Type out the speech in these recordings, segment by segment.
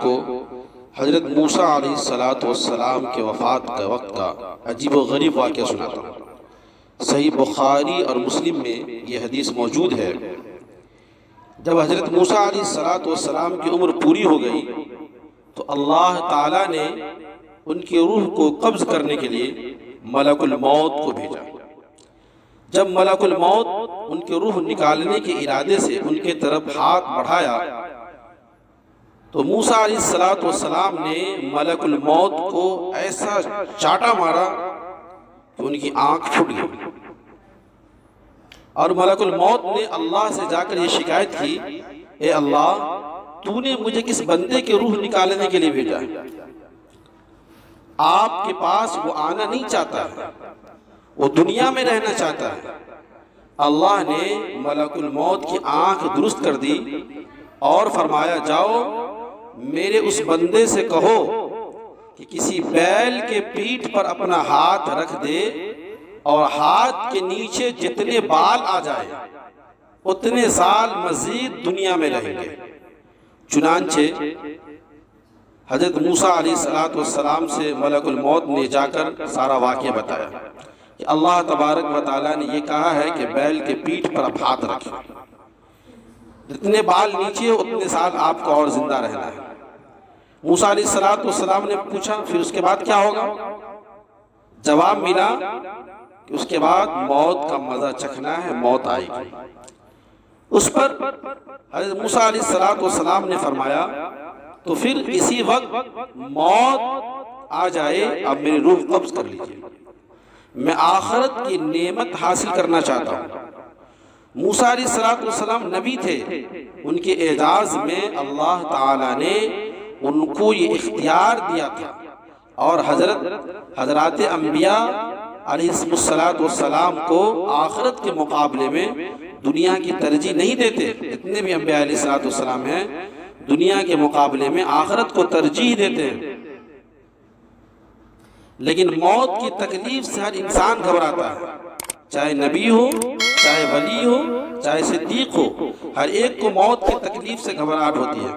को हज़रत मूसा अलैहिस्सलाम के वफ़ात के वक्त का अजीब व गरीब वाक़या सुनाता हूँ। सही बुखारी और मुस्लिम में ये हदीस मौजूद है। जब हज़रत मूसा अलैहिस्सलाम की उम्र पूरी हो गई तो अल्लाह ताला ने उनकी रूह को कब्ज़ करने के लिए मलकुल मौत को भेजा। जब मलकुल मौत उनकी रूह निकालने के इरादे से उनके तरफ हाथ बढ़ाया तो मूसा अलैहिस्सलाम ने मलकुल मौत को ऐसा चाटा मारा कि उनकी आंख फूट गई। और मलकुल मौत ने अल्लाह से जाकर ये शिकायत की, ए अल्लाह, तूने मुझे किस बंदे के रूह निकालने के लिए भेजा? आपके पास वो आना नहीं चाहता है, वो दुनिया में रहना चाहता है। अल्लाह ने मलकुल मौत की आंख दुरुस्त कर दी और फरमाया, जाओ मेरे उस बंदे से कहो कि किसी बैल के पीठ पर अपना हाथ रख दे और हाथ के नीचे जितने बाल आ जाए उतने साल मजीद दुनिया में रहेंगे। चुनांचे हजरत मूसा अलैहिस्सलाम से मलकुल मौत ने जाकर सारा वाक़या बताया कि अल्लाह तबारक व तआला ने यह कहा है कि बैल के पीठ पर आप हाथ रखें, जितने बाल नीचे उतने साल आपको और जिंदा रहना है। मूसा अलैहिस्सलाम ने पूछा, फिर उसके बाद क्या होगा? जवाब मिला कि उसके बाद मौत का मजा चखना है, मौत आएगी। उस पर हज़रत मूसा अलैहिस्सलाम ने फरमाया, तो फिर इसी वक्त मौत आ जाए, अब मेरी रूह कब्ज़ कर लीजिए, मैं आखिरत की नेमत हासिल करना चाहता हूँ। मूसा अलैहिस्सलाम नबी थे, उनके एजाज में अल्लाह ताला ने उनको ये इख्तियार दिया था और हजरत अंबिया अलैहिस्सलाम को आखिरत के मुकाबले में दुनिया की तरजीह नहीं देते। जितने भी अंबिया अलैहिस्सलाम हैं दुनिया के मुकाबले में आखिरत को तरजीह देते हैं। लेकिन मौत की तकलीफ से हर इंसान घबराता है, चाहे नबी हो, चाहे वली हो, चाहे सिद्दीक हो, हर एक को मौत की तकलीफ से घबराहट होती है।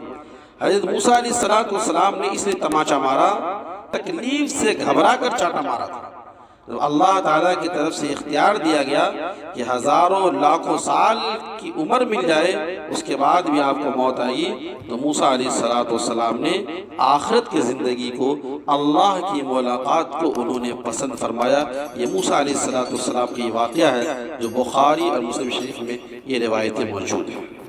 हज़रत मूसा अलैहिस्सलाम ने इसलिए तमाचा मारा, तकलीफ से घबरा कर चाटा मारा था। तो अल्लाह ताला की तरफ से इख्तियार दिया गया कि हज़ारों लाखों साल की उम्र मिल जाए उसके बाद भी आपको मौत आएगी। तो मूसा अलैहिस्सलाम ने आखिरत की ज़िंदगी को, अल्लाह की मुलाकात को उन्होंने पसंद फरमाया। ये मूसा अलैहिस्सलाम का ये वाक़या है जो बुखारी और मुस्लिम शरीफ में ये रिवायतें मौजूद हैं।